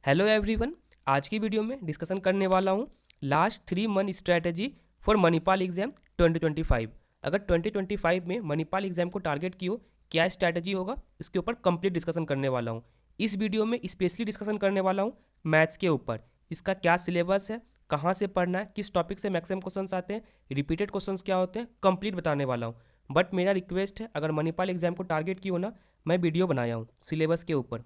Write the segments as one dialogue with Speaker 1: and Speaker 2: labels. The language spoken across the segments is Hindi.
Speaker 1: Hello everyone. आज की वीडियो में डिस्कशन करने वाला हूँ last 3 month strategy for Manipal exam 2025। अगर 2025 में मणिपाल एग्जाम को टारगेट की हो, क्या स्ट्रैटेजी होगा, इसके ऊपर कंप्लीट डिस्कशन करने वाला हूँ। इस वीडियो में स्पेशली डिस्कशन करने वाला हूँ मैथ्स के ऊपर। इसका क्या सिलेबस है, कहाँ से पढ़ना है, किस टॉपिक से मैक्सिमम क्वेश्चंस आते हैं, रिपीटेड क्वेश्चंस क्या होते हैं, कंप्लीट बताने वाला हूँ। बट मेरा रिक्वेस्ट है, अगर मणिपाल एग्जाम को टारगेट की हो ना, मैं वीडियो बनाया हूँ सिलेबस के ऊपर,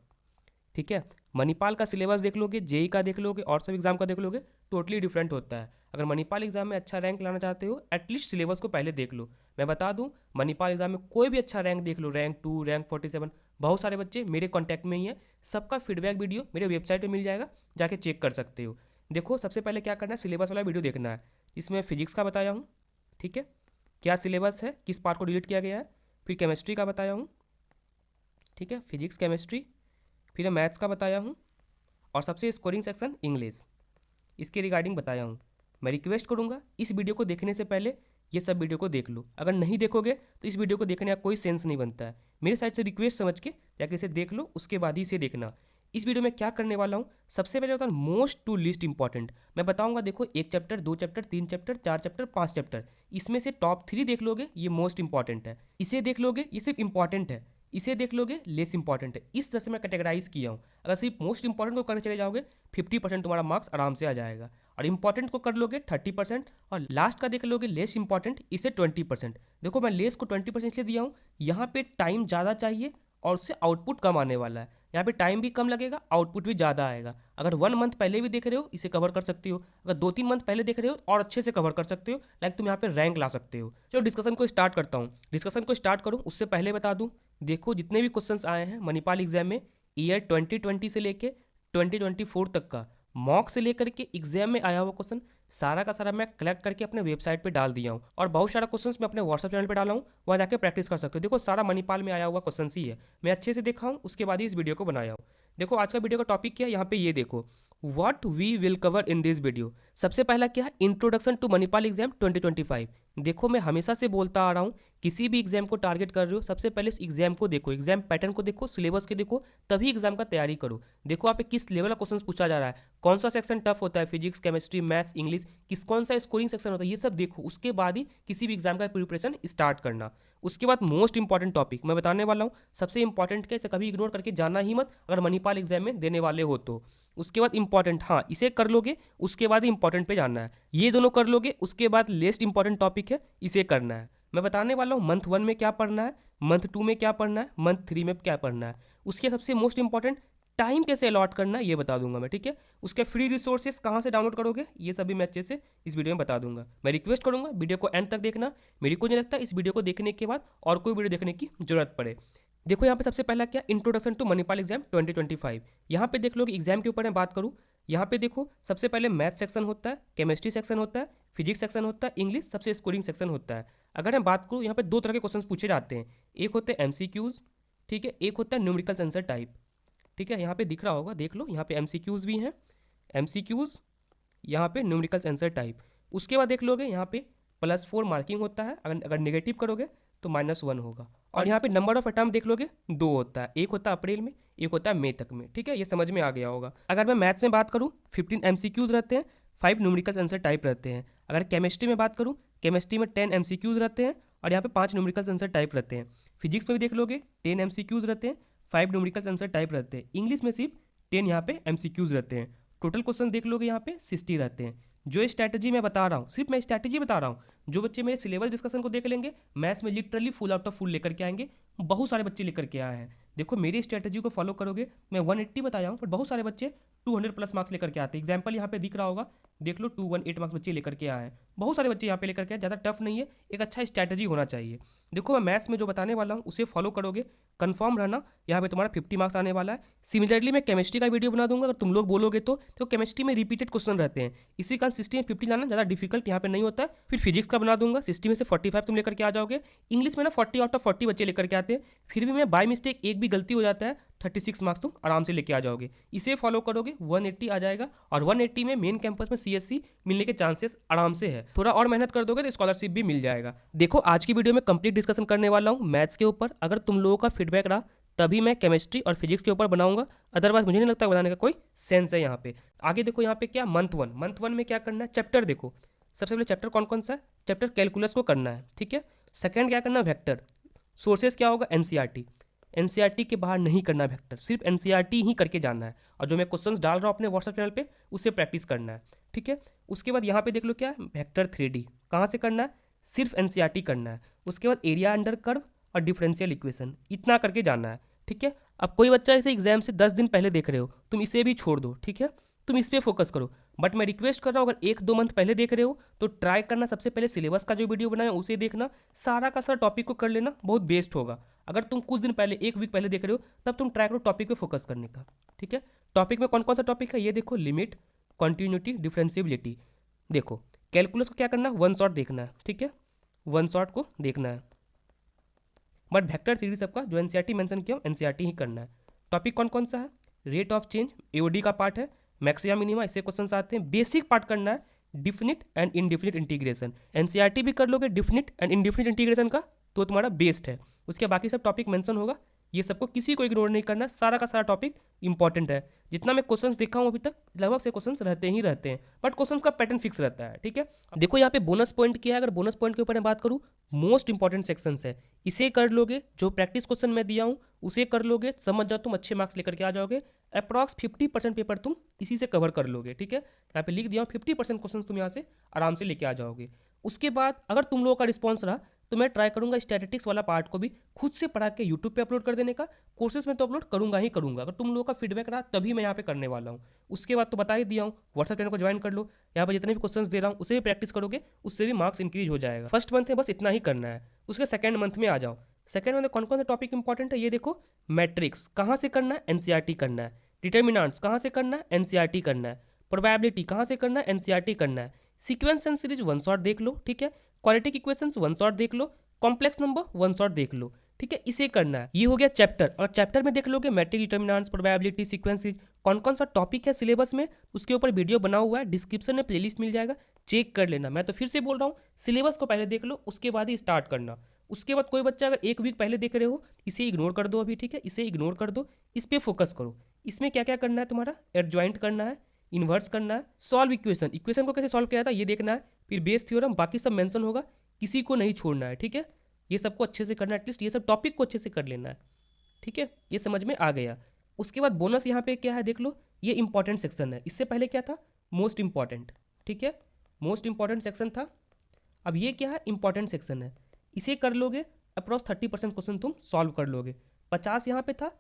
Speaker 1: ठीक है। मणिपाल का सिलेबस देख लोगे, जेई का देख लोगे और सब एग्जाम का देख लोगे, टोटली डिफरेंट होता है। अगर मणिपाल एग्जाम में अच्छा रैंक लाना चाहते हो, एटलीस्ट सिलेबस को पहले देख लो। मैं बता दूं, मणिपाल एग्जाम में कोई भी अच्छा रैंक देख लो, रैंक 2, रैंक 47, बहुत सारे बच्चे मेरे कॉन्टैक्ट में ही हैं। सबका फीडबैक वीडियो मेरे वेबसाइट पर मिल जाएगा, जाके चेक कर सकते हो। देखो, सबसे पहले क्या करना है, सिलेबस वाला वीडियो देखना है। इसमें फिजिक्स का बताया हूँ, ठीक है, क्या सिलेबस है, किस पार्ट को डिलीट किया गया है। फिर केमिस्ट्री का बताया हूँ, ठीक है, फिजिक्स केमिस्ट्री। फिर मैथ्स का बताया हूँ, और सबसे स्कोरिंग सेक्शन इंग्लिश, इसके रिगार्डिंग बताया हूँ। मैं रिक्वेस्ट करूँगा इस वीडियो को देखने से पहले ये सब वीडियो को देख लो। अगर नहीं देखोगे तो इस वीडियो को देखने का कोई सेंस नहीं बनता है। मेरे साइड से रिक्वेस्ट समझ के जाके इसे देख लो, उसके बाद ही इसे देखना। इस वीडियो में क्या करने वाला हूँ, सबसे पहले बताऊँ मोस्ट टू लिस्ट इंपॉर्टेंट मैं बताऊँगा। देखो, 1 chapter, 2 chapter, 3 chapter, 4 chapter, 5 chapter, इसमें से टॉप 3 देख लोगे, ये मोस्ट इंपॉर्टेंट है। इसे देख लोगे, ये सिर्फ इंपॉर्टेंट है। इसे देख लोगे, लेस इंपॉर्टेंट है। इस तरह से मैं कैटेगराइज किया हूँ। अगर सिर्फ मोस्ट इंपॉर्टेंट को करने चले जाओगे, 50% तुम्हारा मार्क्स आराम से आ जाएगा। और इंपॉर्टेंट को कर लोगे 30%, और लास्ट का देख लोगे लेस इंपॉर्टेंट, इसे 20%। देखो, मैं लेस को 20% इसलिए दिया हूँ, यहाँ पे टाइम ज़्यादा चाहिए और उससे आउटपुट कम आने वाला है। यहाँ पे टाइम भी कम लगेगा, आउटपुट भी ज़्यादा आएगा। अगर 1 मंथ पहले भी देख रहे हो, इसे कवर कर सकते हो। अगर 2-3 मंथ पहले देख रहे हो, और अच्छे से कवर कर सकते हो, लाइक तुम यहाँ पे रैंक ला सकते हो। चलो डिस्कशन को स्टार्ट करता हूँ। डिस्कशन को स्टार्ट करूँ उससे पहले बता दूँ, देखो जितने भी क्वेश्चंस आए हैं मणिपाल एग्जाम में, ईयर 2020 से लेके 2024 तक का, मॉक से लेकर के एग्जाम में आया हुआ क्वेश्चन सारा का सारा मैं कलेक्ट करके अपने वेबसाइट पे डाल दिया हूँ। और बहुत सारा क्वेश्चंस मैं अपने व्हाट्सएप चैनल पे डाला हूँ, वहाँ जाके प्रैक्टिस कर सकते हो। देखो, सारा मणिपाल में आया हुआ क्वेश्चन ही है, मैं अच्छे से देखा हूँ, उसके बाद ही इस वीडियो को बनाया हूँ। देखो, आज का वीडियो का टॉपिक क्या है, यहाँ पे ये देखो, what we will cover in this video. सबसे पहला क्या है, इंट्रोडक्शन टू मणिपाल एग्जाम 2025। देखो, मैं हमेशा से बोलता आ रहा हूँ, किसी भी एग्जाम को टारगेट कर रहे हो, सबसे पहले उस एग्जाम को देखो, एग्जाम पैटर्न को देखो, सिलेबस के देखो, तभी एग्जाम का तैयारी करो। देखो, आप पे किस लेवल का क्वेश्चन पूछा जा रहा है, कौन सा सेक्शन टफ होता है, फिजिक्स, केमिस्ट्री, मैथ्स, इंग्लिश, कौन सा स्कोरिंग सेक्शन होता है, ये सब देखो। उसके बाद ही किसी भी एग्जाम का प्रिपरेशन स्टार्ट करना। उसके बाद मोस्ट इंपॉर्टेंट टॉपिक मैं बताने वाला हूँ, सबसे इंपॉर्टेंट क्या, इसे कभी इग्नोर करके जाना ही मत अगर मणिपाल एग्जाम में देने वाले हो तो। उसके बाद इंपॉर्टेंट, हाँ, इसे कर लोगे, उसके बाद ही इंपॉर्टेंट पे जाना है। ये दोनों कर लोगे, उसके बाद लेस्ट इंपॉर्टेंट टॉपिक है, इसे करना है। मैं बताने वाला हूँ मंथ 1 में क्या पढ़ना है, मंथ 2 में क्या पढ़ना है, मंथ 3 में क्या पढ़ना है। उसके सबसे मोस्ट इंपॉर्टेंट टाइम कैसे अलॉट करना है, ये बता दूंगा मैं, ठीक है। उसके फ्री रिसोर्सेज कहाँ से डाउनलोड करोगे, ये सभी मैं अच्छे से इस वीडियो में बता दूंगा। मैं रिक्वेस्ट करूंगा वीडियो को एंड तक देखना। मेरे को नहीं लगता इस वीडियो को देखने के बाद और कोई वीडियो देखने की जरूरत पड़े। देखो, यहाँ पे सबसे पहला क्या, इंट्रोडक्शन टू मणिपाल एग्जाम 2025। यहाँ पे देख लो कि एग्जाम के ऊपर मैं बात करूँ, यहाँ पे देखो सबसे पहले मैथ सेक्शन होता है, केमिस्ट्री सेक्शन होता है, फिजिक्स सेक्शन होता है, इंग्लिश सबसे स्कोरिंग सेक्शन होता है। अगर मैं बात करूँ, यहाँ पे 2 तरह के क्वेश्चन पूछे जाते हैं, एक होते हैं MCQs, ठीक है, एक होता है न्यूमेरिकल आंसर टाइप, ठीक है। यहाँ पे दिख रहा होगा, देख लो, यहाँ पे MCQs भी हैं, MCQs, यहाँ पे न्यूमेरिकल आंसर टाइप। उसके बाद देख लोगे, यहाँ पे +4 मार्किंग होता है, अगर नेगेटिव करोगे तो -1 होगा। और यहाँ पे नंबर ऑफ अटैम्प्ट देख लोगे, 2 होता है, एक होता है अप्रैल में, एक होता है मई तक में, ठीक है। ये समझ में आ गया होगा। अगर मैं मैथ्स में बात करूँ, 15 MCQs रहते हैं, 5 न्यूमेरिकल आंसर टाइप रहते हैं। अगर केमिस्ट्री में बात करूँ, केमिस्ट्री में 10 MCQs रहते हैं, और यहाँ पे 5 न्यूमेरिकल आंसर टाइप रहते हैं। फिजिक्स में भी देख लोगे 10 MCQs रहते हैं, 5 न्यूमेरिकल आंसर टाइप रहते हैं। इंग्लिश में सिर्फ 10 यहाँ पे MCQs रहते हैं। टोटल क्वेश्चन देख लोगे, यहाँ पे 60 रहते हैं। जो स्ट्रैटेजी मैं बता रहा हूँ, सिर्फ मैं स्ट्रैटेजी बता रहा हूँ, जो बच्चे मेरे सिलेबस डिस्कशन को देख लेंगे, मैथ्स में literally full out of full लेकर के आएंगे। बहुत सारे बच्चे लेकर के आए हैं। देखो, मेरी स्ट्रैटेजी को फॉलो करोगे, मैं 180 बताया हूँ, पर बहुत सारे बच्चे 200+ मार्क्स लेकर के आते हैं। एग्जाम्पल यहाँ पे दिख रहा होगा, देख लो, 218 मार्क्स बच्चे लेकर के आए हैं। बहुत सारे बच्चे यहाँ पे लेकर के आए, ज़्यादा टफ नहीं है, एक अच्छा स्ट्रैटेजी होना चाहिए। देखो, मैं मैथ्स में जो बताने वाला हूँ उसे फॉलो करोगे, कंफर्म रहना, यहाँ पे तुम्हारा 50 मार्क्स आने वाला है। सिमिलरली मैं केमिस्ट्री का वीडियो बना दूंगा, अगर तुम लोग बोलोगे तो केमिस्ट्री में रिपीटेड क्वेश्चन रहते हैं, इसी कारण 60 में 50 लाना ज़्यादा डिफिकल्ट यहाँ पे नहीं होता है। फिर फिजिक्स का बना दूंगा, 60 में से 45 तुम लेकर के आ जाओगे। इंग्लिश में ना 40 आउट ऑफ 40 बच्चे लेकर के आते हैं, फिर भी मैं बाय मिस्टेक एक भी गलती हो जाता है, 36 मार्क्स तुम आराम से लेके आ जाओगे। इसे फॉलो करोगे, 180 आ जाएगा, और 180 में मेन कैंपस में CSC मिलने के चांसेस आराम से है। थोड़ा और मेहनत कर दोगे तो स्कॉलरशिप भी मिल जाएगा। देखो, आज की वीडियो में कंप्लीट डिस्कशन करने वाला हूँ मैथ्स के ऊपर। अगर तुम लोगों का फीडबैक रहा तभी मैं केमिस्ट्री और फिजिक्स के ऊपर बनाऊंगा, अदरवाइज मुझे नहीं लगता बनाने का कोई सेंस है यहाँ पे। आगे देखो यहाँ पे क्या मंथ वन में क्या करना है, चैप्टर देखो। सबसे पहले चैप्टर कौन कौन सा है, चैप्टर कैलकुलस को करना है, ठीक है। सेकंड क्या करना है, वेक्टर। सोर्सेज क्या होगा, एनसीईआरटी। एनसीईआरटी के बाहर नहीं करना वेक्टर, सिर्फ एनसीईआरटी ही करके जाना है, और जो मैं क्वेश्चंस डाल रहा हूँ अपने व्हाट्सएप चैनल पे उससे प्रैक्टिस करना है, ठीक है। उसके बाद यहाँ पे देख लो क्या है, वेक्टर 3D कहाँ से करना है, सिर्फ एनसीईआरटी करना है। उसके बाद एरिया अंडर कर्व और डिफरेंशियल इक्वेशन, इतना करके जाना है, ठीक है। अब कोई बच्चा इसे एग्जाम से 10 दिन पहले देख रहे हो, तुम इसे भी छोड़ दो, ठीक है, तुम इस पर फोकस करो। बट मैं रिक्वेस्ट कर रहा हूँ, अगर 1-2 मंथ पहले देख रहे हो तो ट्राई करना, सबसे पहले सिलेबस का जो वीडियो बनाया उसे देखना, सारा का सारा टॉपिक को कर लेना, बहुत बेस्ट होगा। अगर तुम कुछ दिन पहले 1 वीक पहले देख रहे हो तब तुम ट्राई करो टॉपिक पे फोकस करने का, ठीक है। टॉपिक में कौन कौन सा टॉपिक है ये देखो, लिमिट, कॉन्टिन्यूटी, डिफरेंशिएबिलिटी। देखो कैलकुलस को क्या करना है, वन शॉट देखना है, ठीक है, वन शॉट को देखना है। बट वेक्टर 3D सबका जो एनसीईआरटी मेंशन किया एनसीईआरटी ही करना है। टॉपिक कौन कौन सा है, रेट ऑफ चेंज एओडी का पार्ट है, मैक्सिमा मिनिमा इससे क्वेश्चन आते हैं। बेसिक पार्ट करना है definite and indefinite integration, NCERT भी कर लोगे डिफिनिट एंड इनडिफिनिट इंटीग्रेशन का तो तुम्हारा बेस्ट है। उसके बाकी सब टॉपिक मेंशन होगा, ये सबको किसी को इग्नोर नहीं करना, सारा का सारा टॉपिक इंपॉर्टेंट है। जितना मैं क्वेश्चंस देखा हूँ अभी तक लगभग से क्वेश्चंस रहते ही रहते हैं, बट क्वेश्चंस का पैटर्न फिक्स रहता है, ठीक है। देखो यहाँ पे बोनस पॉइंट क्या है, अगर बोनस पॉइंट के ऊपर मैं बात करूँ, मोस्ट इंपॉर्टेंट सेक्शंस है, इसे कर लोगे, जो प्रैक्टिस क्वेश्चन मैं दिया हूँ उसे कर लोगे, समझ जाओ तुम अच्छे मार्क्स लेकर के आ जाओगे। अप्रॉक्स 50% पेपर तुम इसी से कवर कर लोगे, ठीक है। यहाँ पे लिख दिया हूँ 50% क्वेश्चन तुम यहाँ से आराम से लेके आ जाओगे। उसके बाद अगर तुम लोगों का रिस्पॉन्स रहा तो मैं ट्राई करूंगा स्टैटिस्टिक्स वाला पार्ट को भी खुद से पढ़ा के यूट्यूब पे अपलोड कर देने का। कोर्सेज में तो अपलोड करूंगा ही करूंगा, अगर तुम लोगों का फीडबैक रहा तभी मैं यहाँ पे करने वाला हूँ। उसके बाद तो बता ही दिया हूँ, व्हाट्सएप चैनल को ज्वाइन कर लो, यहाँ पर जितने भी क्वेश्चंस दे रहा हूँ उसे भी प्रैक्टिस करोगे, उससे भी मार्क्स इंक्रीज हो जाएगा। फर्स्ट मंथ में बस इतना ही करना है। उसके सेकंड मंथ में आ जाओ, सेकंड मंथ में कौन कौन से टॉपिक इंपॉर्टेंट है ये देखो। मैट्रिक्स कहाँ से करना है, एनसीईआरटी करना है। डिटर्मिनेंट्स कहाँ से करना है, एनसीईआरटी करना है। प्रोबेबिलिटी कहाँ से करना है, एनसीईआरटी करना है। Sequence and series one shot देख लो, ठीक है। क्वाड्रेटिक इक्वेशंस वन शॉट देख लो, कॉम्प्लेक्स नंबर वन शॉट देख लो, ठीक है, इसे करना है। ये हो गया चैप्टर, और चैप्टर में देख लोगे मैट्रिक, डिटर्मिनेंट्स, प्रोबेबिलिटी, सीक्वेंसेस, कौन कौन सा टॉपिक है सिलेबस में उसके ऊपर वीडियो बना हुआ है, डिस्क्रिप्शन में प्लेलिस्ट मिल जाएगा, चेक कर लेना। मैं तो फिर से बोल रहा हूँ, सिलेबस को पहले देख लो, उसके बाद ही स्टार्ट करना। उसके बाद कोई बच्चा अगर 1 वीक पहले देख रहे हो, इसे इग्नोर कर दो अभी, ठीक है, इसे इग्नोर कर दो, इस पर फोकस करो। इसमें क्या क्या करना है तुम्हारा, एडजॉइंट करना है, इन्वर्स करना है, सॉल्व इक्वेशन, इक्वेशन को कैसे सॉल्व किया था ये देखना है, फिर बेस थ्योरम, बाकी सब मेंशन होगा, किसी को नहीं छोड़ना है, ठीक है। ये सबको अच्छे से करना है, एटलीस्ट ये सब टॉपिक को अच्छे से कर लेना है, ठीक है। ये समझ में आ गया। उसके बाद बोनस यहाँ पे क्या है देख लो, ये इंपॉर्टेंट सेक्शन है, इससे पहले क्या था, मोस्ट इंपॉर्टेंट, ठीक है, मोस्ट इंपॉर्टेंट सेक्शन था, अब ये क्या है, इंपॉर्टेंट सेक्शन है। इसे कर लोगे, अप्रॉक्स 30% क्वेश्चन तुम सॉल्व कर लोगे। 50 यहाँ पे था,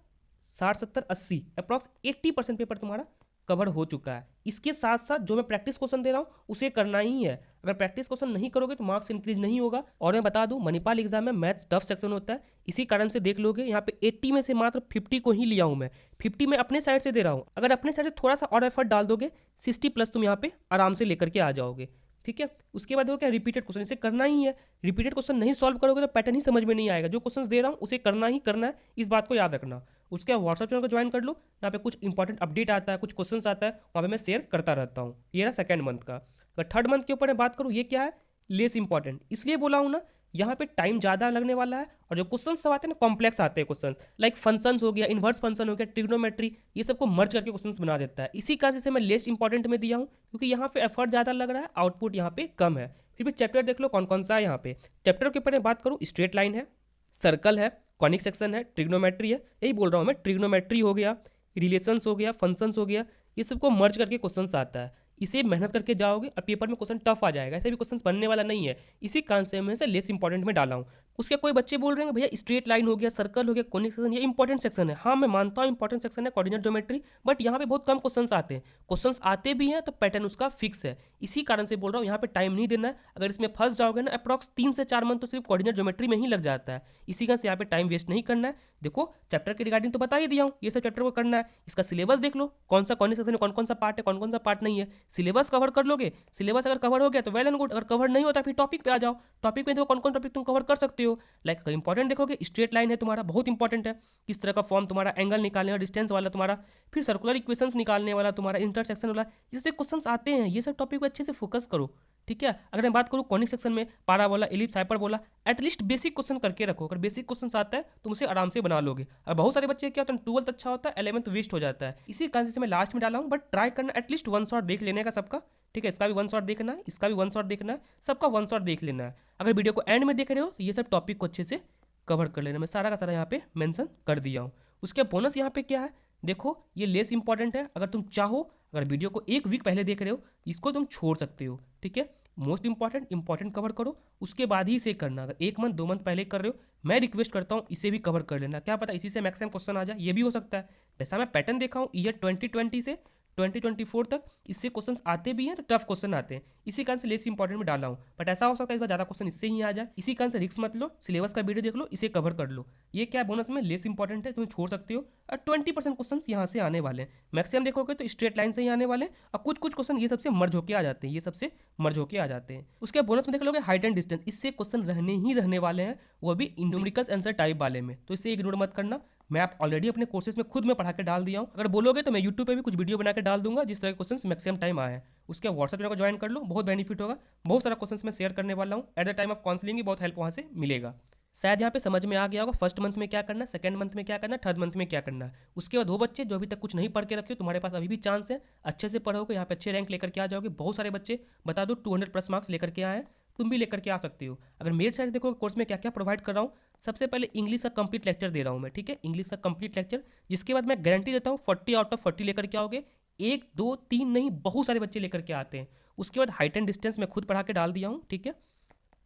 Speaker 1: 60, 70, 80, अप्रॉक्स 80% पेपर तुम्हारा कवर हो चुका है। इसके साथ साथ जो मैं प्रैक्टिस क्वेश्चन दे रहा हूँ उसे करना ही है, अगर प्रैक्टिस क्वेश्चन नहीं करोगे तो मार्क्स इंक्रीज नहीं होगा। और मैं बता दूं, मणिपाल एग्जाम में मैथ्स टफ सेक्शन होता है, इसी कारण से देख लोगे यहाँ पे 80 में से मात्र 50 को ही लिया हूँ मैं, 50 में अपने साइड से दे रहा हूँ। अगर अपने साइड से थोड़ा सा और एफर्ट डाल दोगे 60+ तुम यहाँ पे आराम से लेकर के आ जाओगे, ठीक है। उसके बाद देखो क्या, रिपीटेड क्वेश्चन, इसे करना ही है। रिपीटेड क्वेश्चन नहीं सॉल्व करोगे तो पैटर्न ही समझ में नहीं आएगा, जो क्वेश्चन दे रहा हूँ उसे करना ही करना है, इस बात को याद रखना। उसके बाद व्हाट्सएप चैनल को ज्वाइन कर लो, यहाँ पे कुछ इंपॉर्टेंट अपडेट आता है, कुछ क्वेश्चंस आता है, वहाँ पे मैं शेयर करता रहता हूँ। ये रहा सेकंड मंथ का। अगर थर्ड मंथ के ऊपर मैं बात करूँ, ये क्या है, लेस इंपॉर्टेंट, इसलिए बोला हूँ ना, यहाँ पे टाइम ज़्यादा लगने वाला है, और जो क्वेश्चन सब आते हैं ना कॉम्प्लेक्स आते हैं क्वेश्चन, लाइक फंक्शंस हो गया, इन्वर्स फंक्शन हो गया, ट्रिग्नोमेट्री, ये सबको मर्ज करके क्वेश्चंस बना देता है। इसी कारण से मैं लेस इंपॉर्टेंट में दिया हूँ, क्योंकि यहाँ पे एफर्ट ज़्यादा लग रहा है, आउटपुट यहाँ पे कम है। फिर भी चैप्टर देख लो कौन कौन सा है। यहाँ पे चैप्टर के ऊपर मैं बात करूँ, स्ट्रेट लाइन है, सर्कल है, कॉनिक सेक्शन है, ट्रिग्नोमेट्री है, यही बोल रहा हूँ मैं, ट्रिग्नोमेट्री हो गया, रिलेशंस हो गया, फंक्शंस हो गया, ये सबको मर्ज करके क्वेश्चंस आता है। इसे मेहनत करके जाओगे और पेपर में क्वेश्चन टफ आ जाएगा, ऐसे भी क्वेश्चन बनने वाला नहीं है, इसी कारण से मैं इसे लेस इंपॉर्टेंट में डाला हूँ। उसके कोई बच्चे बोल रहे हैं भैया स्ट्रेट लाइन हो गया, सर्कल हो गया, कॉनिक सेक्शन, ये इंपॉर्टेंट सेक्शन है। हाँ मैं मानता हूँ इंपॉर्टेंट सेक्शन है, कोऑर्डिनेट ज्योमेट्री, बट यहाँ पे बहुत कम क्वेश्चंस आते हैं, क्वेश्चंस आते भी हैं तो पैटर्न उसका फिक्स है, इसी कारण से बोल रहा हूँ यहाँ पे टाइम नहीं देना है। अगर इसमें फंस जाओगे ना, अप्रॉक्स 3 से 4 मंथ तो सिर्फ कोऑर्डिनेट ज्योमेट्री में ही लग जाता है, इसी कारण से यहाँ पे टाइम वेस्ट नहीं करना है। देखो चैप्टर के रिगार्डिंग तो बता ही दिया हूँ, ये सब चैप्टर को करना है। इसका सिलेबस देख लो, कौन सा कॉनिक सेक्शन में कौन कौन सा पार्ट है, कौन कौन सा पार्ट नहीं है, सिलेबस कवर कर लोगे। सिलेबस अगर कवर हो गया तो वेल एंड गुड, अगर कवर नहीं होता फिर टॉपिक पे आ जाओ, टॉपिक में देखो कौन कौन टॉपिक तुम कवर कर सकते हो। लाइक इंपॉर्टेंट देखोगे, स्ट्रेट लाइन है तुम्हारा, बहुत इंपॉर्टेंट है, किस तरह का फॉर्म तुम्हारा, एंगल निकालने वाला, डिस्टेंस वाला तुम्हारा, फिर सर्कुलर इक्वेशंस निकालने वाला तुम्हारा, इंटरसेक्शन वाला, जैसे क्वेश्चंस आते हैं, ये सब टॉपिक पे अच्छे से फोकस करो, ठीक है। अगर मैं बात करूँ कॉनिक सेक्शन में parabola, ellipse, hyperbola, at least basic question करके रखो। अगर बेसिक क्वेश्चन आता है तुम उसे आराम से बना लोगे। और बहुत सारे बच्चे क्या होता है, 12th अच्छा होता है, 11th वेस्ट हो जाता है। इसी कारण से मैं लास्ट में डाला हूँ, बट ट्राई करना एटलीस्ट 1 शॉट देख लेने का सबका, ठीक है। इसका भी 1 शॉट देखना है, इसका भी 1 शॉट देखना है, सबका 1 शॉट देख लेना है। अगर वीडियो को एंड में देख रहे हो तो ये सब टॉपिक को अच्छे से कवर कर लेना। मैं सारा का सारा यहाँ पे मेंशन कर दिया हूँ। उसके बोनस यहाँ पे क्या है, देखो ये लेस इंपॉर्टेंट है। अगर तुम चाहो, अगर वीडियो को 1 वीक पहले देख रहे हो, इसको तुम छोड़ सकते हो, ठीक है। मोस्ट इंपॉर्टेंट कवर करो, उसके बाद ही इसे करना। अगर 1 मंथ 2 मंथ पहले कर रहे हो, मैं रिक्वेस्ट करता हूँ इसे भी कवर कर लेना। क्या पता इसी से मैक्सिमम क्वेश्चन आ जाए, ये भी हो सकता है। वैसा मैं पैटर्न देखा हूँ ईयर 2020 से 2024 तक, इससे क्वेश्चंस आते भी हैं तो टफ क्वेश्चन आते हैं। इसी कारण से लेस इंपॉर्टेंट में डाला हूँ, बट ऐसा हो सकता है इस बार ज़्यादा क्वेश्चन इससे ही आ जाए। इसी कारण से रिस्क मत लो, सिलेबस का वीडियो देख लो, इसे कवर कर लो। ये क्या बोनस में लेस इंपॉर्टेंट है, तुम छोड़ सकते हो। और 20% क्वेश्चन यहाँ से आने वाले हैं। मैक्सिमम देखोगे तो स्ट्रेट लाइन से ही आने वाले हैं, और कुछ कुछ क्वेश्चन ये सबसे मर्ज होके आ जाते हैं, ये सबसे मर्ज होके आ जाते हैं। उसके बोनस में देख लोगे हाइट एंड डिस्टेंस, इससे क्वेश्चन रहने ही रहने वाले हैं, वो भी न्यूमेरिकल आंसर टाइप वाले में, तो इसे इग्नोर मत करना। मैं आप ऑलरेडी अपने कोर्सेज में खुद में पढ़ा के डाल दिया हूँ। अगर बोलोगे तो मैं यूट्यूब पे भी कुछ वीडियो बना के डाल दूंगा जिस तरह के क्वेश्चन मैक्सिमम टाइम आए हैं। उसके व्हाट्सएप चैनल को ज्वाइन कर लो, बहुत बेनिफिट होगा। बहुत सारा क्वेश्चन मैं शेयर करने वाला हूँ। At the time of counselling भी बहुत हेल्प वहाँ से मिलेगा। शायद यहाँ पे समझ में आ गया होगा फर्स्ट मंथ में क्या करना है, सेकंड मंथ में क्या करना है, थर्ड मंथ में क्या करना है। उसके बाद वो बच्चे जो अभी तक कुछ नहीं पढ़ के रखे हो, तुम्हारे पास अभी भी चांस है, अच्छे से पढ़ोगे, यहाँ पे अच्छे रैंक लेकर के आ जाओगे। बहुत सारे बच्चे बता दो 200+ मार्क्स लेकर के आए हैं, तुम भी लेकर के आ सकते हो। अगर मेरे साइड देखो कोर्स में क्या क्या प्रोवाइड कर रहा हूँ, सबसे पहले इंग्लिश का कंप्लीट लेक्चर दे रहा हूँ मैं, ठीक है। इंग्लिश का कंप्लीट लेक्चर, जिसके बाद मैं गारंटी देता हूँ 40 आउट ऑफ 40 लेकर के आओगे। 1 2 3 नहीं, बहुत सारे बच्चे लेकर के आते हैं। उसके बाद हाइट एंड डिस्टेंस मैं खुद पढ़ा के डाल दिया हूँ, ठीक है।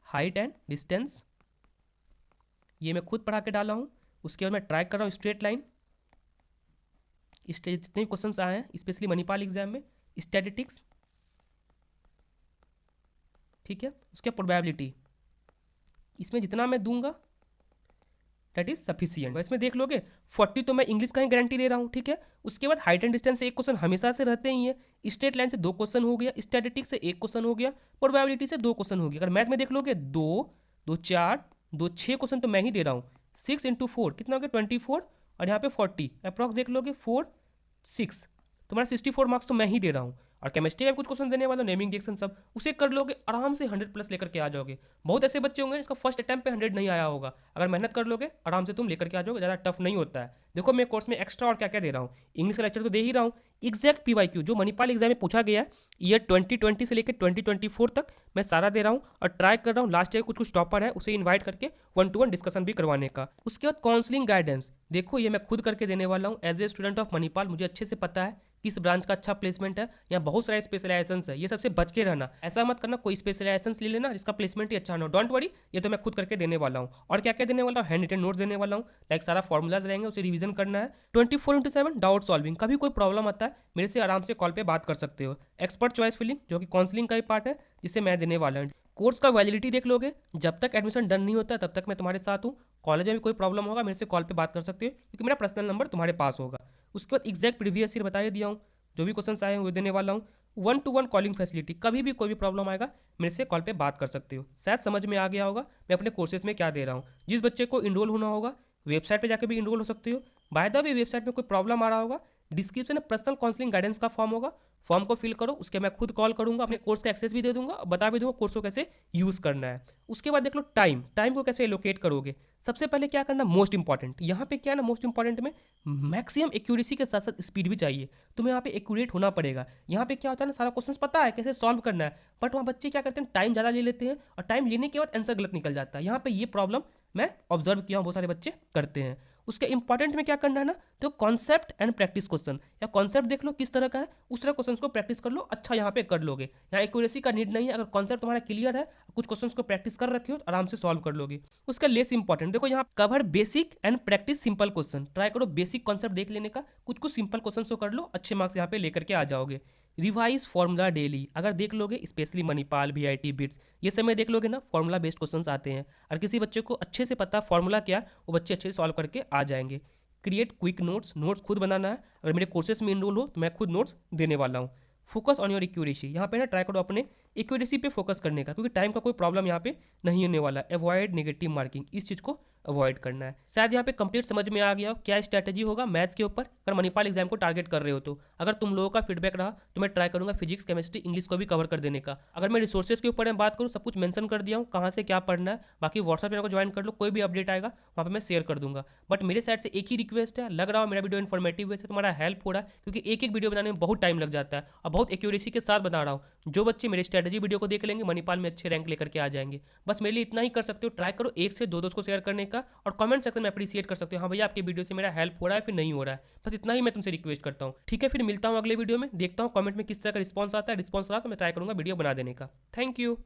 Speaker 1: हाइट एंड डिस्टेंस ये मैं खुद पढ़ा के डाला हूँ। उसके बाद मैं ट्राई कर रहा हूँ स्ट्रेट लाइन, जितने भी क्वेश्चन आए हैं स्पेशली मणिपाल एग्जाम में, स्टैटिस्टिक्स, ठीक है। उसके प्रोबेबिलिटी, इसमें जितना मैं दूंगा दैट इज सफिशियंट। इसमें देख लोगे 40 तो मैं इंग्लिश का ही गारंटी दे रहा हूँ, ठीक है। उसके बाद हाइट एंड डिस्टेंस से 1 क्वेश्चन हमेशा से रहते ही है, स्ट्रेट लाइन से 2 क्वेश्चन हो गया, स्टैटिस्टिक्स से 1 क्वेश्चन हो गया, प्रोबेबिलिटी से 2 क्वेश्चन हो गया। अगर मैथ में देख लोगे 2 2 4 2 6 क्वेश्चन तो मैं ही दे रहा हूँ। 6 × 4 कितना हो गया 24, और यहाँ पे 40 अप्रॉक्स देख लोगे 4 6, तुम्हारा 64 मार्क्स तो मैं ही दे रहा हूँ। और केमिस्ट्री का कुछ क्वेश्चन देने वाला, नेमिंग रिएक्शन सब, उसे कर लोगे आराम से 100+ लेकर के आ जाओगे। बहुत ऐसे बच्चे होंगे जिसका फर्स्ट अटैम्प्ट पे 100 नहीं आया होगा, अगर मेहनत कर लोगे आराम से तुम लेकर के आ जाओगे, ज़्यादा टफ नहीं होता है। देखो मैं कोर्स में एक्स्ट्रा और क्या क्या दे रहा हूँ, इंग्लिश का लेक्चर तो दे ही रहा हूँ, एग्जैक्ट PYQ जो मणिपाल एग्जाम में पूछा गया है ईयर 2020 से लेकर 2024 तक मैं सारा दे रहा हूँ। और ट्राई कर रहा हूँ लास्ट ईयर कुछ टॉपर है उसे इन्वाइट करके 1-to-1 डिस्कशन भी करवाने का। उसके बाद काउंसलिंग गाइडेंस, देखो ये मैं खुद करके देने वाला हूँ as a student of Manipal. मुझे अच्छे से पता है किस ब्रांच का अच्छा प्लेसमेंट है, यहाँ बहुत सारे स्पेशलाइजेशन है, ये सबसे बच के रहना। ऐसा मत करना कोई स्पेशलाइजेशन ले लेना जिसका प्लेसमेंट ही अच्छा ना हो, डोंट वरी, ये तो मैं खुद करके देने वाला हूँ। और क्या क्या देने वाला हूँ, हैंड रिटन नोट्स देने वाला हूँ, लाइक सारा फॉर्मुलाज रहेंगे उसे रिवीजन करना है। 24/7 डाउट सॉल्विंग, कभी कोई प्रॉब्लम आता है मेरे से आराम से कॉल पे बात कर सकते हो। एक्सपर्ट चॉइस फिलिंग जो कि काउंसलिंग का ही पार्ट है, जिसे मैं देने वाला हूँ। कोर्स का वैलिडिटी देख लोगे, जब तक एडमिशन डन नहीं होता तब तक मैं तुम्हारे साथ हूँ। कॉलेज में भी कोई प्रॉब्लम होगा मेरे से कॉल पे बात कर सकते हो, क्योंकि मेरा पर्सनल नंबर तुम्हारे पास होगा। उसके बाद एग्जैक्ट प्रीवियस ईयर बता दिया हूँ, जो भी क्वेश्चन आए हैं वो देने वाला हूँ। 1-to-1 कॉलिंग फैसिलिटी, कभी भी कोई भी प्रॉब्लम आएगा मेरे से कॉल पे बात कर सकते हो। शायद समझ में आ गया होगा मैं अपने कोर्सेज में क्या दे रहा हूँ। जिस बच्चे को इनरोल होना होगा वेबसाइट पे जाकर भी इनरोल हो सकते हो। बाय द वे वेबसाइट में कोई प्रॉब्लम आ रहा होगा, डिस्क्रिप्शन में पर्सनल काउंसलिंग गाइडेंस का फॉर्म होगा, फॉर्म को फिल करो, उसके मैं खुद कॉल करूंगा, अपने कोर्स का एक्सेस भी दे दूंगा, बता भी दूंगा कोर्स को कैसे यूज़ करना है। उसके बाद देख लो टाइम को कैसे एलोकेट करोगे। सबसे पहले क्या करना, मोस्ट इंपॉर्टेंट, यहाँ पे क्या है ना, मोस्ट इंपॉर्टेंट में मैक्सिमम एक्यूरेसी के साथ साथ स्पीड भी चाहिए। तुम्हें यहाँ पे एक्यूरेट होना पड़ेगा। यहाँ पे क्या होता है ना, सारा क्वेश्चन पता है कैसे सॉल्व करना है, बट वहाँ बच्चे क्या करते हैं टाइम ज़्यादा ले लेते हैं, और टाइम लेने के बाद आंसर गलत निकल जाता है। यहाँ पे ये प्रॉब्लम मैं ऑब्जर्व किया हूँ, बहुत सारे बच्चे करते हैं। उसके इंपॉर्टेंट में क्या करना है ना, तो कॉन्सेप्ट एंड प्रैक्टिस क्वेश्चन, या कॉन्सेप्ट देख लो किस तरह का है, उस तरह क्वेश्चन को प्रैक्टिस कर लो, अच्छा यहाँ पे कर लोगे। यहाँ एक्यूरेसी का नीड नहीं है, अगर कॉन्सेप्ट तुम्हारा क्लियर है, कुछ क्वेश्चन को प्रैक्टिस कर रखे हो तो आराम से सॉल्व कर लोगे। उसका लेस इंपॉर्टेंट देखो, यहाँ cover basic and practice simple question, try करो बेसिक कॉन्सेप्ट देख लेने का, कुछ सिंपल क्वेश्चन तो कर लो, अच्छे मार्क्स यहाँ पे लेकर के आ जाओगे। रिवाइज फॉर्मूला डेली, अगर देख लोगे स्पेशली मणिपाल, VIT, बिट्स, ये समय देख लोगे ना, फॉर्मूला बेस्ड क्वेश्चंस आते हैं, और किसी बच्चे को अच्छे से पता फॉर्मूला क्या, वो बच्चे अच्छे से सॉल्व करके आ जाएंगे। क्रिएट क्विक नोट्स खुद बनाना है, अगर मेरे कोर्सेज में इनरोल हो तो मैं खुद नोट्स देने वाला हूँ। फोकस ऑन योर एक्यूरेसी, यहाँ पे ना ट्राई करो अपने एक्यूरेसी पे फोकस करने का, क्योंकि टाइम का कोई प्रॉब्लम यहाँ पे नहीं होने वाला। अवॉइड नेगेटिव मार्किंग, इस चीज़ को अवॉइड करना है। शायद यहाँ पे कंप्लीट समझ में आ गया हो क्या स्ट्रैटेजी होगा मैथ्स के ऊपर अगर मणिपाल एग्जाम को टारगेट कर रहे हो तो। अगर तुम लोगों का फीडबैक रहा तो मैं ट्राई करूंगा फिजिक्स, केमिस्ट्री, इंग्लिश को भी कवर कर देने का। अगर मैं रिसोर्सेज के ऊपर बात करूँ, सब कुछ मेंशन कर दिया हूँ कहाँ से क्या पढ़ना है। बाकी व्हाट्सएप चैनल को ज्वाइन कर लो, कोई भी अपडेट आएगा वहाँ पे मैं शेयर कर दूंगा। बट मेरे साइड से एक ही रिक्वेस्ट है, लग रहा हो मेरा वीडियो इन्फॉर्मेटिव वैसे तुम्हारा हेल्प हो रहा है, क्योंकि एक एक वीडियो बनाने में बहुत टाइम लग जाता है और बहुत एक्यूरेसी के साथ बता रहा हूँ। जो बच्चे मेरे स्ट्रैटेजी वीडियो को देख लेंगे मणिपाल में अच्छे रैंक लेकर के आ जाएंगे। बस मेरे लिए इतना ही कर सकते हो, ट्राई करो 1 से 2 दोस्त को शेयर करने का और कमेंट सेक्शन में अप्रिशिएट कर सकते हो हाँ भैया आपकी वीडियो से मेरा हेल्प हो रहा है फिर नहीं हो रहा है। बस इतना ही मैं तुमसे रिक्वेस्ट करता हूँ। ठीक है, फिर मिलता हूँ अगले वीडियो में, देखता हूँ कमेंट में किस तरह का रिस्पॉन्स आता है। रिस्पॉन्स रहा तो मैं ट्राई करूँगा वीडियो बना देने का। Thank you.